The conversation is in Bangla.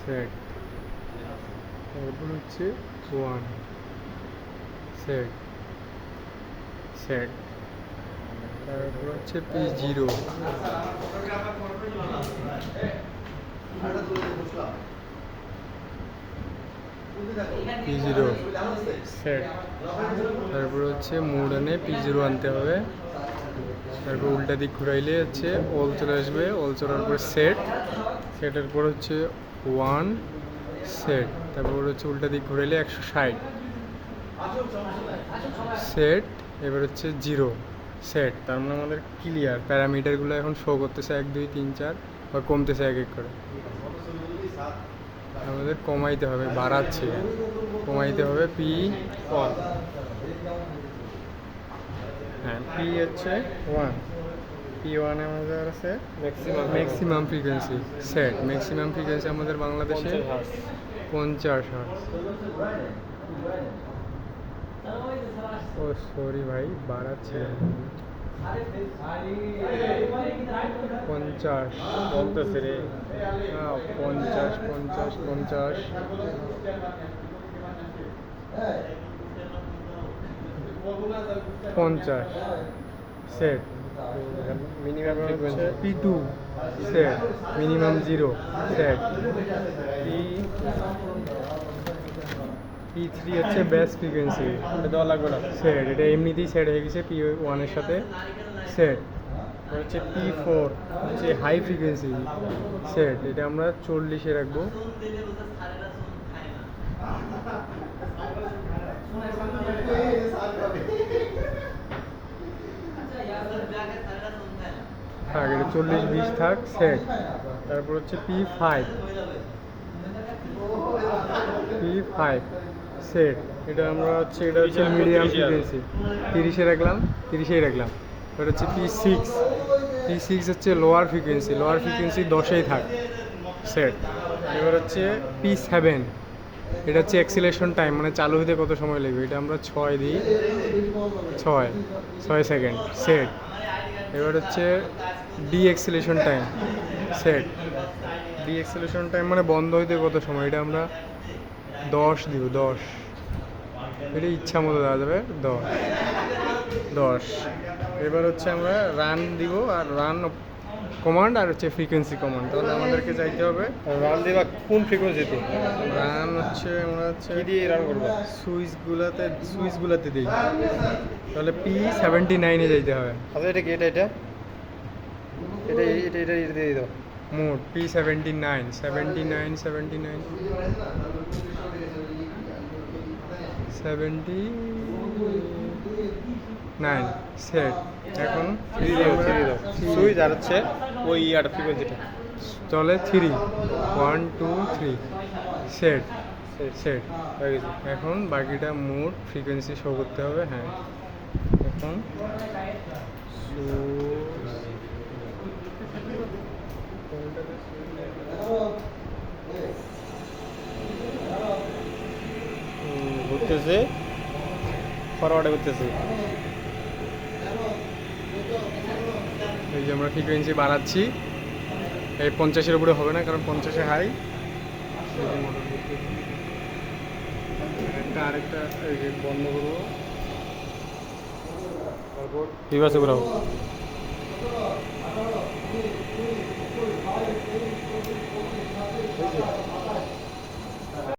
সেট, তারপর হচ্ছে 1 সেট সেট, তারপর হচ্ছে P0 P0 সেট, তারপর হচ্ছে মোড এনে P0 আনতে হবে, তারপর উল্টা দিক ঘুরাইলে হচ্ছে অল চলে আসবে, অল চলার পর সেট, সেটের পর হচ্ছে 1 সেট, তারপর হচ্ছে উল্টা দিক ঘুরাইলে 160 সেট, এবার হচ্ছে 0 সেট। তার মানে আমাদের ক্লিয়ার, প্যারামিটারগুলো এখন শো করতেছে 1 2 3 4 বা কমতেছে এক এক করে। আমাদের কমাইতে হবে, বাড়াচ্ছে, কমাইতে হবে P1, হ্যাঁ P হচ্ছে 1, P1 আমাদের আছে maximum frequency set, maximum frequency আমাদের বাংলাদেশে 50 হার্টজ। ও সরি ভাই, বাড়াচ্ছে 50 বলতেছে রে, 50 50 50 50 সেট, মিনিমাম হচ্ছে P2 set, minimum 0 set, P3 হচ্ছে বেস্ট ফ্রিকোয়েন্সি, এটা দেওয়া লাগবে না সেট, এটা এমনিতেই সেট হয়ে গেছে P1 এর সাথে সেট। হচ্ছে P4 হচ্ছে হাই ফ্রিকোয়েন্সি সেট, এটা আমরা 40-এ রাখবো। থাক, এটা 40-20 থাক সেট। তারপর হচ্ছে P5 সেট, এটা আমরা হচ্ছে এটা হচ্ছে মিডিয়াম ফ্রিকোয়েন্সি, 30-এ রাখলাম, 30-এই রাখলাম। এটা হচ্ছে P6 হচ্ছে লোয়ার ফ্রিকোয়েন্সি, 10-এই থাক সেট। এবার হচ্ছে P7, এটা হচ্ছে অ্যাক্সিলেশন টাইম, মানে চালু হতে কত সময় লাগবে, এটা আমরা 6 দিই, 6 সেকেন্ড সেট। এবার হচ্ছে ডিএক্সিলেশন টাইম সেট, ডিএক্সিলেশন টাইম মানে বন্ধ হইতে কত সময়, এটা আমরা 10 দিব, 10, এটা ইচ্ছা মতো দেওয়া যাবে 10। এবার হচ্ছে আমরা রান দিব, আর রান কমান্ড আর হচ্ছে ফ্রিকোয়েন্সি কমান্ড। তাহলে আমাদেরকে চাইতে হবে রান দিবা কোন ফ্রিকোয়েন্সিতে, রান হচ্ছে আমরা হচ্ছে কি দিয়ে রান করবো, সুইচগুলাতে দিই, তাহলে P79-এ যাইতে হবে। আচ্ছা এটা কি, এটা এটা এটা এটা এটা এটা দিয়ে দাও, মোড P79 79 79 79 সেট। এখন থ্রি দাও সুইচ আর হচ্ছে ওই ইয়াটা ফ্রিকোয়েন্সিটা চলে 3 1 2 3 সেট সেট হয়ে গেছে। এখন বাকিটা মোড ফ্রিকোয়েন্সি শো করতে হবে, হ্যাঁ। এখন ঘুরতেছে, ফরওয়ার্ডে ঘুরতেছে, এই যে আমরা ফ্রিকোয়েন্সি বাড়াচ্ছি, এই 50-এর উপরে হবে না, কারণ 50-এ হাই। আরেকটা এই যে বন্ধ করবো, তারপর রিভার্সে ঘোরাও।